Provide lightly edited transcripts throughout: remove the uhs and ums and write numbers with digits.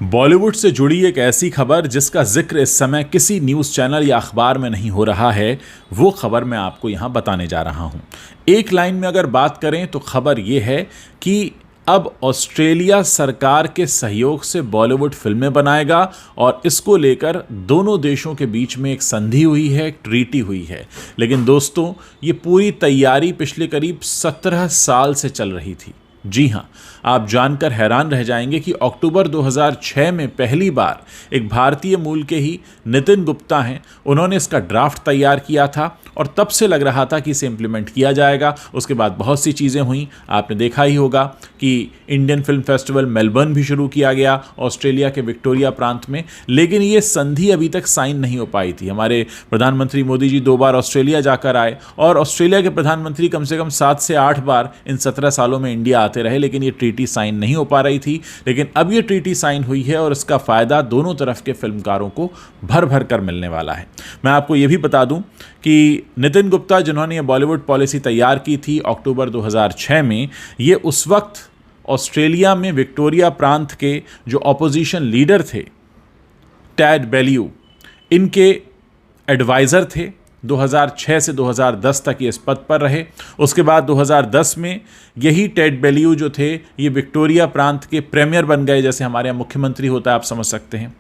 बॉलीवुड से जुड़ी एक ऐसी खबर जिसका जिक्र इस समय किसी न्यूज़ चैनल या अखबार में नहीं हो रहा है, वो खबर मैं आपको यहाँ बताने जा रहा हूँ। एक लाइन में अगर बात करें तो खबर ये है कि अब ऑस्ट्रेलिया सरकार के सहयोग से बॉलीवुड फिल्में बनाएगा और इसको लेकर दोनों देशों के बीच में एक संधि हुई है, एक ट्रीटी हुई है। लेकिन दोस्तों, ये पूरी तैयारी पिछले करीब 17 साल से चल रही थी। जी हाँ, आप जानकर हैरान रह जाएंगे कि अक्टूबर 2006 में पहली बार एक भारतीय मूल के ही नितिन गुप्ता हैं, उन्होंने इसका ड्राफ्ट तैयार किया था और तब से लग रहा था कि इसे इम्प्लीमेंट किया जाएगा। उसके बाद बहुत सी चीज़ें हुई, आपने देखा ही होगा कि इंडियन फिल्म फेस्टिवल मेलबर्न भी शुरू किया गया ऑस्ट्रेलिया के विक्टोरिया प्रांत में, लेकिन ये संधि अभी तक साइन नहीं हो पाई थी। हमारे प्रधानमंत्री मोदी जी 2 बार ऑस्ट्रेलिया जाकर आए और ऑस्ट्रेलिया के प्रधानमंत्री कम से कम 7 से 8 बार इन 17 सालों में इंडिया आते रहे, लेकिन ये ट्रीटी साइन नहीं हो पा रही थी। लेकिन अब ये ट्रीटी साइन हुई है और इसका फ़ायदा दोनों तरफ के फिल्मकारों को भर भर कर मिलने वाला है। मैं आपको ये भी बता दूं कि नितिन गुप्ता, जिन्होंने ये बॉलीवुड पॉलिसी तैयार की थी अक्टूबर 2006 में, ये उस वक्त ऑस्ट्रेलिया में विक्टोरिया प्रांत के जो ऑपोजिशन लीडर थे टैड बेलियू, इनके एडवाइज़र थे। 2006 से 2010 तक ये इस पद पर रहे। उसके बाद 2010 में यही टेड बेलियू जो थे, ये विक्टोरिया प्रांत के प्रीमियर बन गए, जैसे हमारे यहाँ मुख्यमंत्री होता है, आप समझ सकते हैं।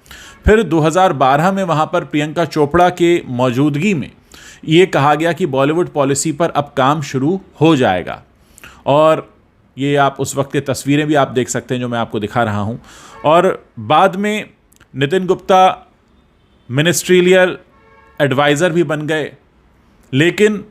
फिर 2012 में वहाँ पर प्रियंका चोपड़ा के मौजूदगी में ये कहा गया कि बॉलीवुड पॉलिसी पर अब काम शुरू हो जाएगा। और ये आप उस वक्त की तस्वीरें भी आप देख सकते हैं जो मैं आपको दिखा रहा हूँ। और बाद में नितिन गुप्ता मिनिस्ट्रियल एडवाइज़र भी बन गए, लेकिन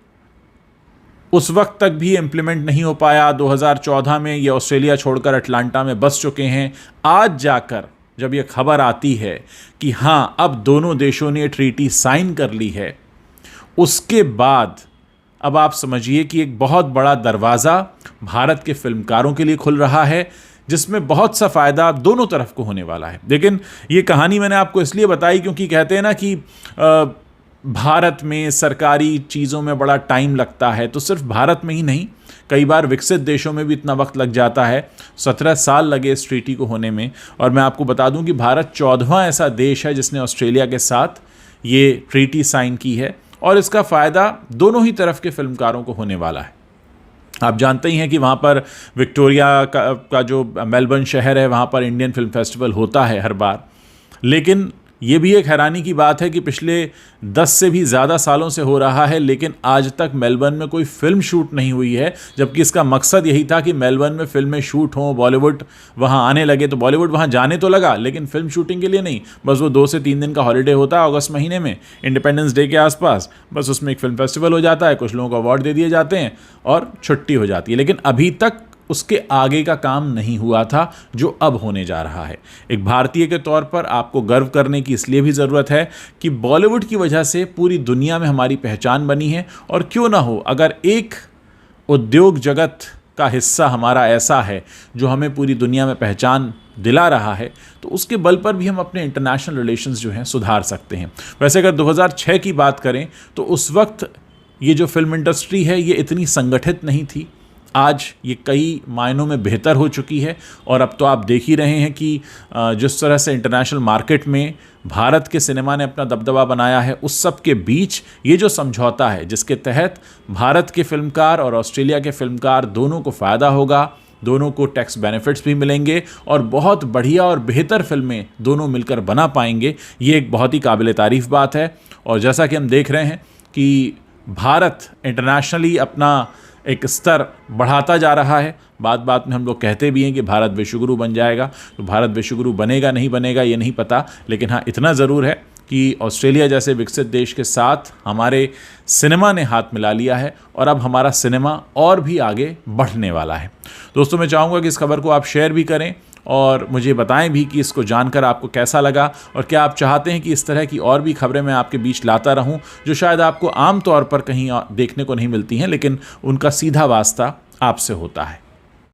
उस वक्त तक भी इम्प्लीमेंट नहीं हो पाया। 2014 में ये ऑस्ट्रेलिया छोड़कर अटलांटा में बस चुके हैं। आज जाकर जब ये खबर आती है कि हाँ, अब दोनों देशों ने ट्रीटी साइन कर ली है, उसके बाद अब आप समझिए कि एक बहुत बड़ा दरवाज़ा भारत के फिल्मकारों के लिए खुल रहा है, जिसमें बहुत सा फ़ायदा दोनों तरफ को होने वाला है। लेकिन ये कहानी मैंने आपको इसलिए बताई क्योंकि कहते हैं ना कि भारत में सरकारी चीज़ों में बड़ा टाइम लगता है, तो सिर्फ भारत में ही नहीं, कई बार विकसित देशों में भी इतना वक्त लग जाता है। 17 साल लगे इस ट्रीटी को होने में। और मैं आपको बता दूं कि भारत 14वां ऐसा देश है जिसने ऑस्ट्रेलिया के साथ ये ट्रीटी साइन की है और इसका फ़ायदा दोनों ही तरफ के फिल्मकारों को होने वाला है। आप जानते ही हैं कि वहाँ पर विक्टोरिया का जो मेलबर्न शहर है, वहाँ पर इंडियन फिल्म फेस्टिवल होता है हर बार। लेकिन ये भी एक हैरानी की बात है कि पिछले 10 से भी ज़्यादा सालों से हो रहा है, लेकिन आज तक मेलबर्न में कोई फिल्म शूट नहीं हुई है, जबकि इसका मकसद यही था कि मेलबर्न में फिल्में शूट हों, बॉलीवुड वहाँ आने लगे। तो बॉलीवुड वहाँ जाने तो लगा, लेकिन फिल्म शूटिंग के लिए नहीं। बस वो 2 से 3 दिन का हॉलीडे होता है अगस्त महीने में, इंडिपेंडेंस डे के आसपास, बस उसमें एक फिल्म फेस्टिवल हो जाता है, कुछ लोगों को अवार्ड दे दिए जाते हैं और छुट्टी हो जाती है। लेकिन अभी तक उसके आगे का काम नहीं हुआ था जो अब होने जा रहा है। एक भारतीय के तौर पर आपको गर्व करने की इसलिए भी ज़रूरत है कि बॉलीवुड की वजह से पूरी दुनिया में हमारी पहचान बनी है। और क्यों ना हो, अगर एक उद्योग जगत का हिस्सा हमारा ऐसा है जो हमें पूरी दुनिया में पहचान दिला रहा है, तो उसके बल पर भी हम अपने इंटरनेशनल रिलेशंस जो हैं सुधार सकते हैं। वैसे अगर 2006 की बात करें तो उस वक्त ये जो फिल्म इंडस्ट्री है ये इतनी संगठित नहीं थी। आज ये कई मायनों में बेहतर हो चुकी है और अब तो आप देख ही रहे हैं कि जिस तरह से इंटरनेशनल मार्केट में भारत के सिनेमा ने अपना दबदबा बनाया है, उस सब के बीच ये जो समझौता है जिसके तहत भारत के फिल्मकार और ऑस्ट्रेलिया के फिल्मकार दोनों को फ़ायदा होगा, दोनों को टैक्स बेनिफिट्स भी मिलेंगे और बहुत बढ़िया और बेहतर फिल्में दोनों मिलकर बना पाएंगे, ये एक बहुत ही काबिल तारीफ़ बात है। और जैसा कि हम देख रहे हैं कि भारत इंटरनेशनली अपना एक स्तर बढ़ाता जा रहा है। बात बात में हम लोग कहते भी हैं कि भारत विश्वगुरु बन जाएगा, तो भारत विश्वगुरु बनेगा नहीं बनेगा ये नहीं पता, लेकिन हाँ, इतना ज़रूर है कि ऑस्ट्रेलिया जैसे विकसित देश के साथ हमारे सिनेमा ने हाथ मिला लिया है और अब हमारा सिनेमा और भी आगे बढ़ने वाला है। दोस्तों, मैं चाहूँगा कि इस खबर को आप शेयर भी करें और मुझे बताएं भी कि इसको जानकर आपको कैसा लगा और क्या आप चाहते हैं कि इस तरह की और भी खबरें मैं आपके बीच लाता रहूं जो शायद आपको आम तौर पर कहीं देखने को नहीं मिलती हैं, लेकिन उनका सीधा वास्ता आपसे होता है।